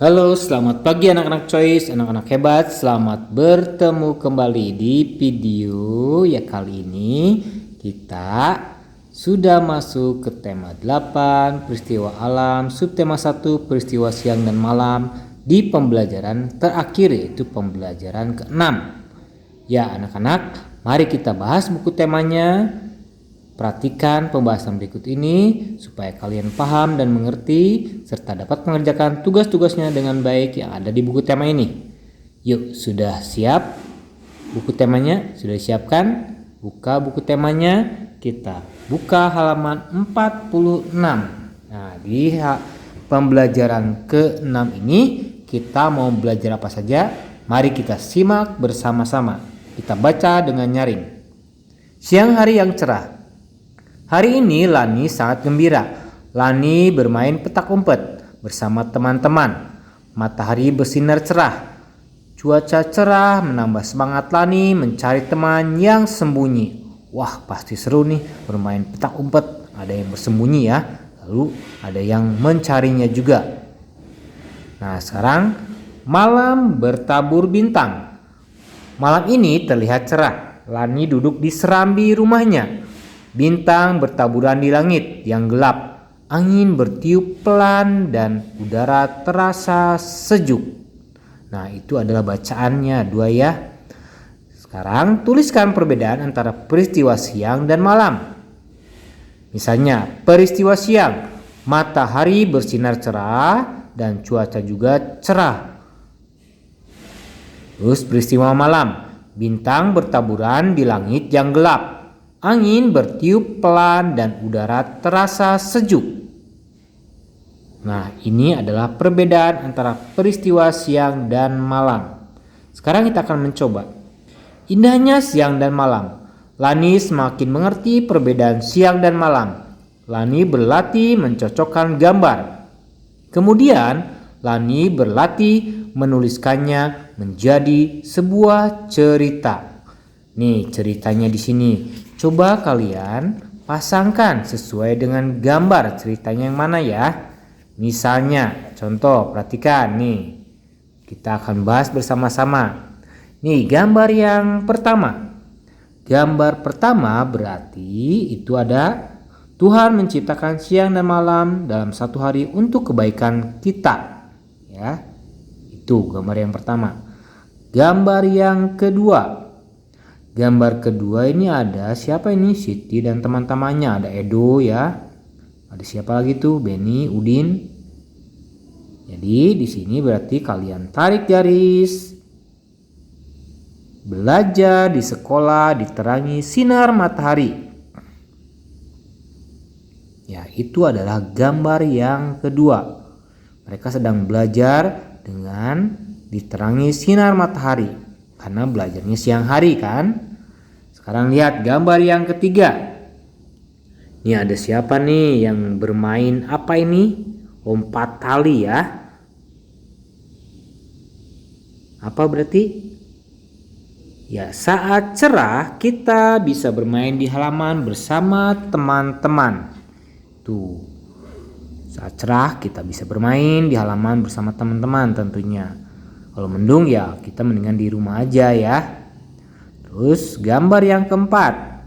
Halo, selamat pagi anak-anak Choice, anak-anak hebat. Selamat bertemu kembali di video ya. Kali ini kita sudah masuk ke tema 8 peristiwa alam, subtema 1 peristiwa siang dan malam di pembelajaran terakhir, yaitu pembelajaran ke-6. Ya anak-anak, mari kita bahas buku temanya. Perhatikan pembahasan berikut ini supaya kalian paham dan mengerti serta dapat mengerjakan tugas-tugasnya dengan baik yang ada di buku tema ini. Yuk, sudah siap? Buku temanya sudah disiapkan? Buka buku temanya, kita buka halaman 46. Nah, di pembelajaran ke-6 ini kita mau belajar apa saja? Mari kita simak bersama-sama. Kita baca dengan nyaring. Siang hari yang cerah. Hari ini Lani sangat gembira. Lani bermain petak umpet bersama teman-teman. Matahari bersinar cerah. Cuaca cerah menambah semangat Lani mencari teman yang sembunyi. Wah, pasti seru nih bermain petak umpet. Ada yang bersembunyi ya, lalu ada yang mencarinya juga. Nah, sekarang malam bertabur bintang. Malam ini terlihat cerah. Lani duduk di serambi rumahnya. Bintang bertaburan di langit yang gelap. Angin bertiup pelan dan udara terasa sejuk. Nah, itu adalah bacaannya dua ya. Sekarang tuliskan perbedaan antara peristiwa siang dan malam. Misalnya, peristiwa siang, matahari bersinar cerah dan cuaca juga cerah. Terus peristiwa malam, bintang bertaburan di langit yang gelap. Angin bertiup pelan dan udara terasa sejuk. Nah, ini adalah perbedaan antara peristiwa siang dan malam. Sekarang kita akan mencoba. Indahnya siang dan malam. Lani semakin mengerti perbedaan siang dan malam. Lani berlatih mencocokkan gambar. Kemudian, Lani berlatih menuliskannya menjadi sebuah cerita. Nih, ceritanya di sini. Coba kalian pasangkan sesuai dengan gambar ceritanya yang mana ya. Misalnya, contoh, perhatikan nih. Kita akan bahas bersama-sama. Nih, gambar yang pertama. Gambar pertama berarti itu ada Tuhan menciptakan siang dan malam dalam satu hari untuk kebaikan kita. Ya, itu gambar yang pertama. Gambar yang kedua. Gambar kedua ini ada siapa ini? Siti dan teman-temannya. Ada Edo ya. Ada siapa lagi tuh? Benny, Udin. Jadi di sini berarti kalian tarik garis. Belajar di sekolah diterangi sinar matahari. Ya, itu adalah gambar yang kedua. Mereka sedang belajar dengan diterangi sinar matahari. Karena belajarnya siang hari kan. Sekarang lihat gambar yang ketiga. Ini ada siapa nih yang bermain apa ini? Lompat tali ya. Apa berarti? Ya, saat cerah kita bisa bermain di halaman bersama teman-teman. Tuh. Saat cerah kita bisa bermain di halaman bersama teman-teman tentunya. Kalau mendung ya kita mendingan di rumah aja ya. Terus gambar yang keempat.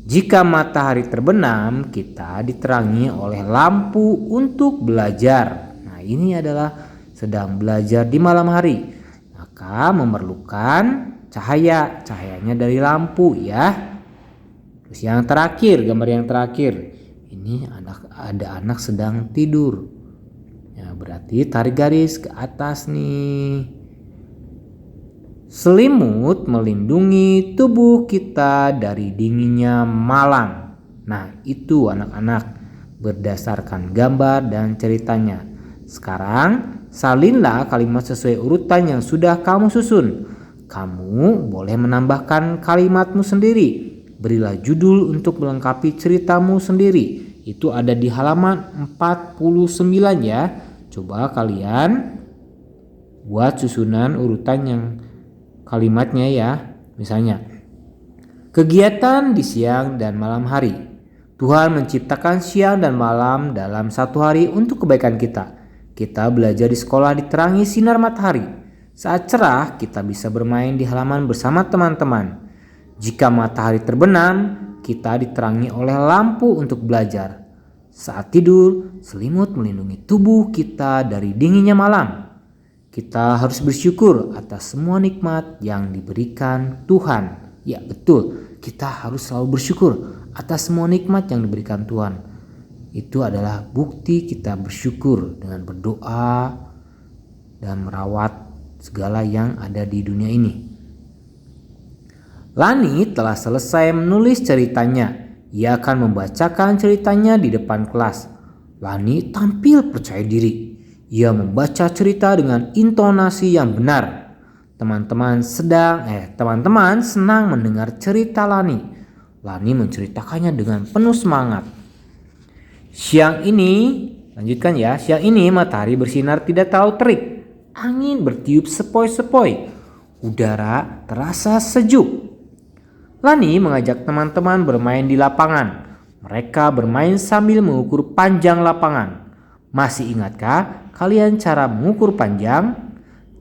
Jika matahari terbenam, kita diterangi oleh lampu untuk belajar. Nah, ini adalah sedang belajar di malam hari. Maka memerlukan cahaya. Cahayanya dari lampu ya. Terus yang terakhir, gambar yang terakhir. Ini ada anak sedang tidur. Ya, berarti tarik garis ke atas nih. Selimut melindungi tubuh kita dari dinginnya malam. Nah, itu anak-anak berdasarkan gambar dan ceritanya. Sekarang salinlah kalimat sesuai urutan yang sudah kamu susun. Kamu boleh menambahkan kalimatmu sendiri. Berilah judul untuk melengkapi ceritamu sendiri. Itu ada di halaman 49 ya. Coba kalian buat susunan urutan yang kalimatnya ya. Misalnya, kegiatan di siang dan malam hari. Tuhan menciptakan siang dan malam dalam satu hari untuk kebaikan kita. kita belajar di sekolah diterangi sinar matahari. Saat cerah, kita bisa bermain di halaman bersama teman-teman. Jika matahari terbenam, kita diterangi oleh lampu untuk belajar. Saat tidur, selimut melindungi tubuh kita dari dinginnya malam. Kita harus bersyukur atas semua nikmat yang diberikan Tuhan. Ya betul, kita harus selalu bersyukur atas semua nikmat yang diberikan Tuhan. Itu adalah bukti kita bersyukur dengan berdoa dan merawat segala yang ada di dunia ini. Lani telah selesai menulis ceritanya. Ia akan membacakan ceritanya di depan kelas. Lani tampil percaya diri. Ia membaca cerita dengan intonasi yang benar. Teman-teman senang mendengar cerita Lani. Lani menceritakannya dengan penuh semangat. Siang ini matahari bersinar tidak terlalu terik. Angin bertiup sepoi-sepoi. Udara terasa sejuk. Lani mengajak teman-teman bermain di lapangan. Mereka bermain sambil mengukur panjang lapangan. Masih ingatkah kalian cara mengukur panjang?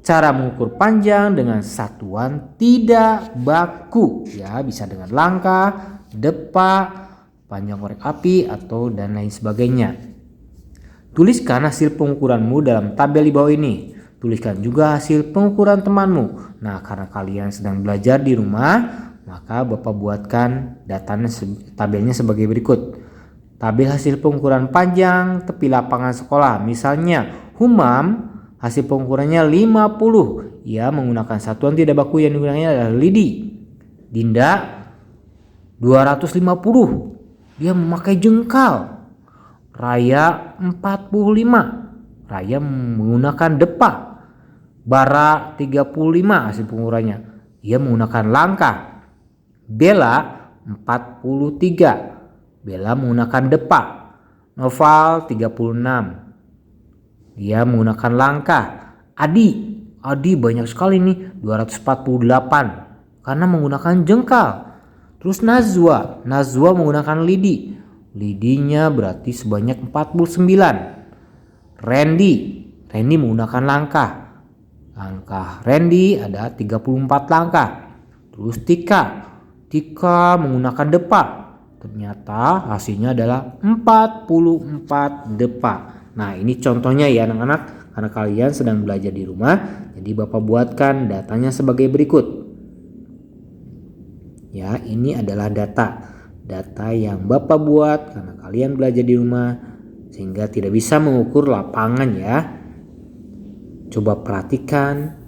Cara mengukur panjang dengan satuan tidak baku. Ya, bisa dengan langkah, depa, panjang korek api, atau dan lain sebagainya. Tuliskan hasil pengukuranmu dalam tabel di bawah ini. Tuliskan juga hasil pengukuran temanmu. Nah, karena kalian sedang belajar di rumah, maka Bapak buatkan tabelnya sebagai berikut. Tabel hasil pengukuran panjang tepi lapangan sekolah. Misalnya, Humam hasil pengukurannya 50. Ia menggunakan satuan tidak baku yang digunakannya adalah lidi. Dinda 250. Dia memakai jengkal. Raya 45. Raya menggunakan depa. Bara 35 hasil pengukurannya. Dia menggunakan langkah. Bella 43. Bella menggunakan depa. Noval 36. Dia menggunakan langkah. Adi banyak sekali nih, 248 karena menggunakan jengkal. Terus Nazwa menggunakan lidi. Lidinya berarti sebanyak 49. Randy menggunakan langkah. Langkah Randy ada 34 langkah. Terus Tika menggunakan depa. Ternyata hasilnya adalah 44 depa. Nah, ini contohnya ya anak-anak, karena kalian sedang belajar di rumah. Jadi Bapak buatkan datanya sebagai berikut. Ya, ini adalah data yang Bapak buat karena kalian belajar di rumah sehingga tidak bisa mengukur lapangan ya. Coba perhatikan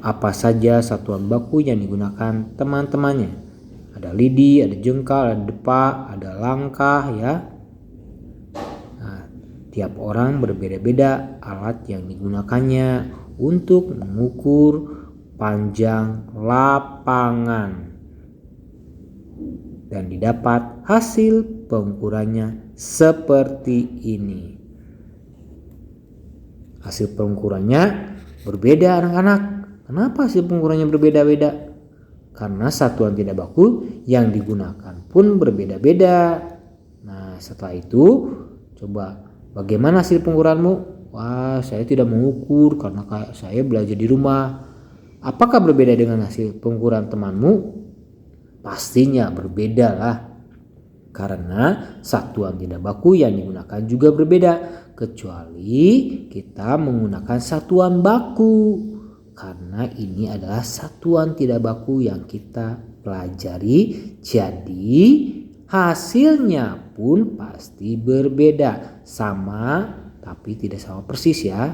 apa saja satuan baku yang digunakan teman-temannya. Ada lidi, ada jengkal, ada depa, ada langkah ya. Nah, tiap orang berbeda-beda alat yang digunakannya untuk mengukur panjang lapangan. Dan didapat hasil pengukurannya seperti ini. Hasil pengukurannya berbeda anak-anak. Kenapa hasil pengukurannya berbeda-beda? Karena satuan tidak baku yang digunakan pun berbeda-beda. Nah, setelah itu coba bagaimana hasil pengukuranmu? Wah, saya tidak mengukur karena saya belajar di rumah. Apakah berbeda dengan hasil pengukuran temanmu? Pastinya berbeda lah. Karena satuan tidak baku yang digunakan juga berbeda. Kecuali kita menggunakan satuan baku. Karena ini adalah satuan tidak baku yang kita pelajari. Jadi hasilnya pun pasti berbeda. Sama tapi tidak sama persis ya.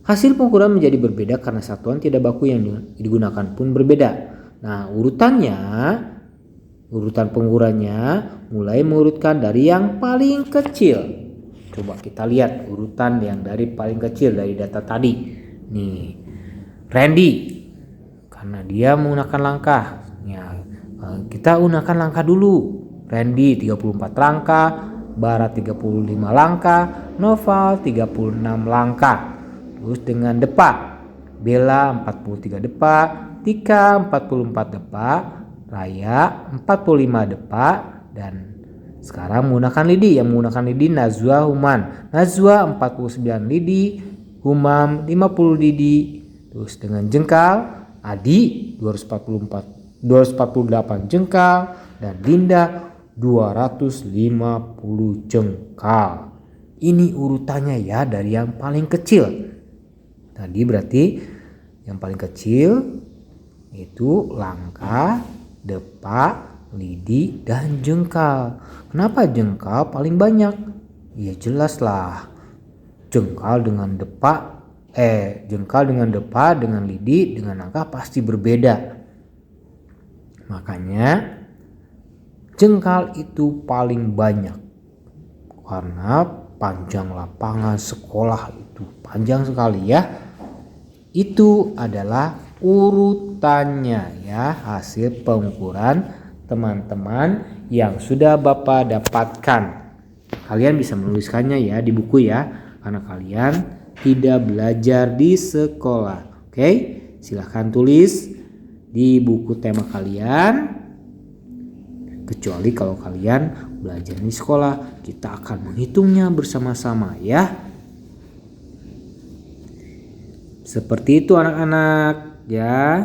Hasil pengukuran menjadi berbeda karena satuan tidak baku yang digunakan pun berbeda. Nah, urutan pengukurannya mulai mengurutkan dari yang paling kecil. Coba kita lihat urutan yang dari paling kecil dari data tadi. Nih, Randy karena dia menggunakan langkah. Ya, kita gunakan langkah dulu. Randy 34 langkah, Bara 35 langkah, Noval 36 langkah. Terus dengan depa, Bella 43 depa, Tika 44 depa, Raya 45 depa, dan Sekarang menggunakan lidi. Yang menggunakan lidi Najwa Human. Najwa 49 lidi, Humam 50 lidi. Terus dengan jengkal Adi 248 jengkal dan Linda 250 jengkal. Ini urutannya ya dari yang paling kecil. Tadi berarti yang paling kecil itu langka, depa, lidi, dan jengkal. Kenapa jengkal paling banyak? Ya jelas lah. Jengkal dengan depa, dengan lidi, dengan langka pasti berbeda. Makanya jengkal itu paling banyak. Karena panjang lapangan sekolah itu panjang sekali ya. Itu adalah urutannya ya, hasil pengukuran teman-teman yang sudah Bapak dapatkan. Kalian bisa menuliskannya ya di buku ya, karena kalian tidak belajar di sekolah. Oke, silahkan tulis di buku tema kalian. Kecuali kalau kalian belajar di sekolah, kita akan menghitungnya bersama-sama ya. Seperti itu anak-anak ya.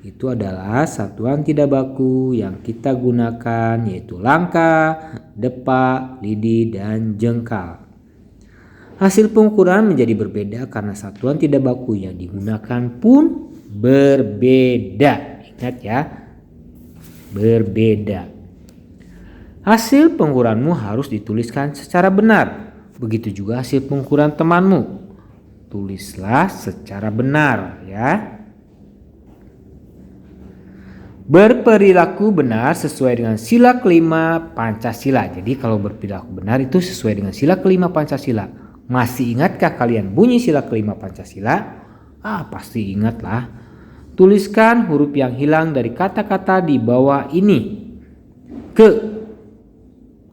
Itu adalah satuan tidak baku yang kita gunakan, yaitu langka, depa, lidi, dan jengkal. Hasil pengukuran menjadi berbeda karena satuan tidak baku yang digunakan pun berbeda. Ingat ya, berbeda. Hasil pengukuranmu harus dituliskan secara benar. Begitu juga hasil pengukuran temanmu. Tulislah secara benar ya. Berperilaku benar sesuai dengan sila kelima Pancasila. Jadi kalau berperilaku benar itu sesuai dengan sila kelima Pancasila. Masih ingatkah kalian bunyi sila kelima Pancasila? Pasti ingatlah. Tuliskan huruf yang hilang dari kata-kata di bawah ini. Ke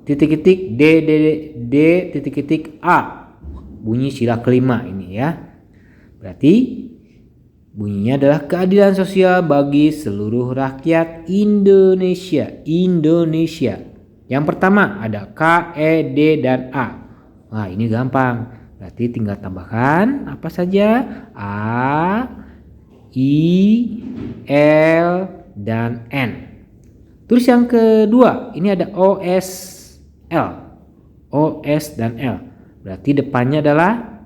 titik-titik D titik-titik A. Bunyi sila kelima ini ya. Berarti bunyinya adalah keadilan sosial bagi seluruh rakyat Indonesia. Yang pertama ada K, E, D, dan A. Wah, ini gampang. Berarti tinggal tambahkan apa saja? A, I, L, dan N. Terus yang kedua, ini ada O, S, L. O, S, dan L. Berarti depannya adalah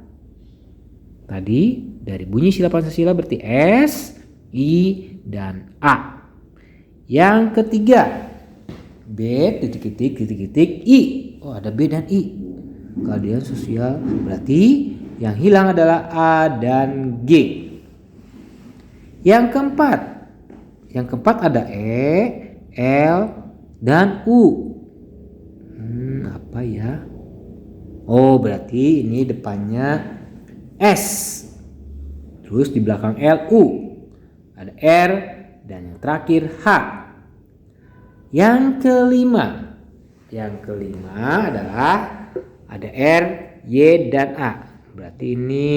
tadi dari bunyi sila Pancasila berarti S, I, dan A. Yang ketiga, B, titik-titik, I. Oh, ada B dan I. Keadilan sosial berarti yang hilang adalah A dan G. Yang keempat ada E, L, dan U. Apa ya? Oh, berarti ini depannya S. Terus di belakang L, U. Ada R dan yang terakhir H. Yang kelima adalah ada R, Y, dan A. Berarti ini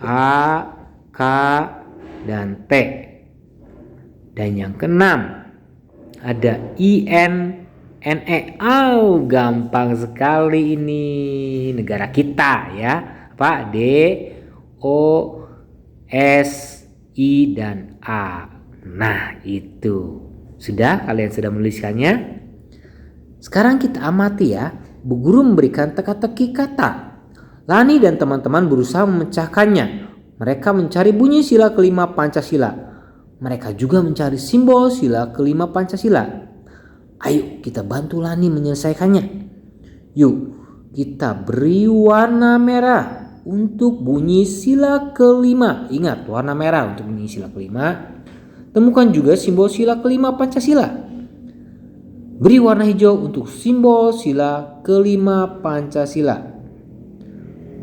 A, K, dan T. Dan yang keenam ada I, N, E. Gampang sekali ini. Negara kita ya. Apa? D, O, S, I, dan A. Nah itu. Sudah? Kalian sudah menuliskannya? Sekarang kita amati ya. Bu Guru memberikan teka-teki kata. Lani dan teman-teman berusaha memecahkannya. Mereka mencari bunyi sila kelima Pancasila. Mereka juga mencari simbol sila kelima Pancasila. Ayo kita bantu Lani menyelesaikannya. Yuk kita beri warna merah untuk bunyi sila kelima. Ingat, warna merah untuk bunyi sila kelima. Temukan juga simbol sila kelima Pancasila. Beri warna hijau untuk simbol sila kelima Pancasila.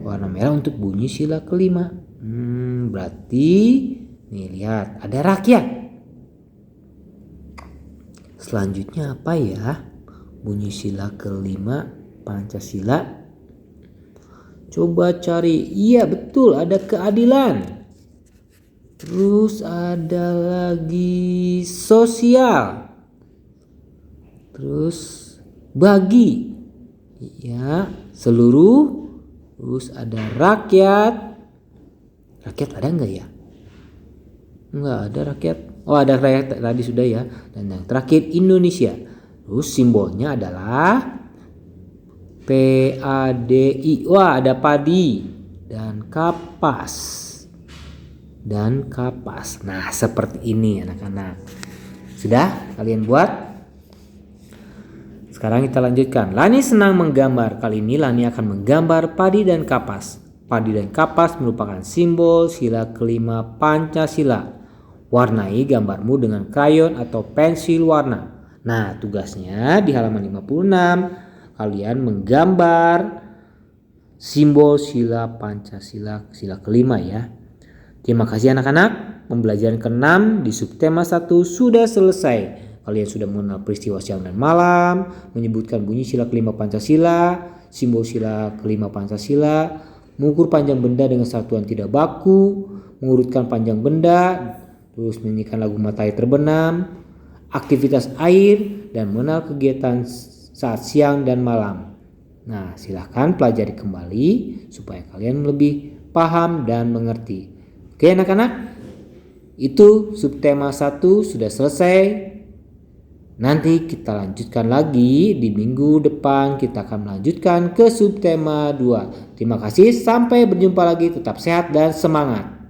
Warna merah untuk bunyi sila kelima. Berarti nih lihat ada rakyat. Selanjutnya apa ya? Bunyi sila kelima Pancasila. Coba cari. Iya betul, ada keadilan. Terus ada lagi sosial. Terus bagi. Ya, seluruh. Terus ada rakyat. Rakyat ada enggak ya? Enggak ada rakyat. Oh, ada rakyat tadi sudah ya. Dan yang terakhir Indonesia. Terus simbolnya adalah PADI. Wah, ada padi dan kapas. Nah, seperti ini anak-anak. Sudah kalian buat? Sekarang kita lanjutkan. Lani senang menggambar. Kali ini Lani akan menggambar padi dan kapas. Padi dan kapas merupakan simbol sila kelima Pancasila. Warnai gambarmu dengan krayon atau pensil warna. Nah, tugasnya di halaman 56 kalian menggambar simbol sila Pancasila, sila kelima ya. Terima kasih anak-anak. Pembelajaran ke-6 di subtema 1 sudah selesai. Kalian sudah mengenal peristiwa siang dan malam, menyebutkan bunyi sila kelima Pancasila, simbol sila kelima Pancasila, mengukur panjang benda dengan satuan tidak baku, mengurutkan panjang benda, terus menyanyikan lagu Matahari Terbenam, aktivitas air, dan mengenal kegiatan saat siang dan malam. Nah, silahkan pelajari kembali supaya kalian lebih paham dan mengerti. Oke anak-anak, itu subtema 1 sudah selesai. Nanti kita lanjutkan lagi di minggu depan, kita akan melanjutkan ke subtema 2. Terima kasih, sampai berjumpa lagi, tetap sehat dan semangat.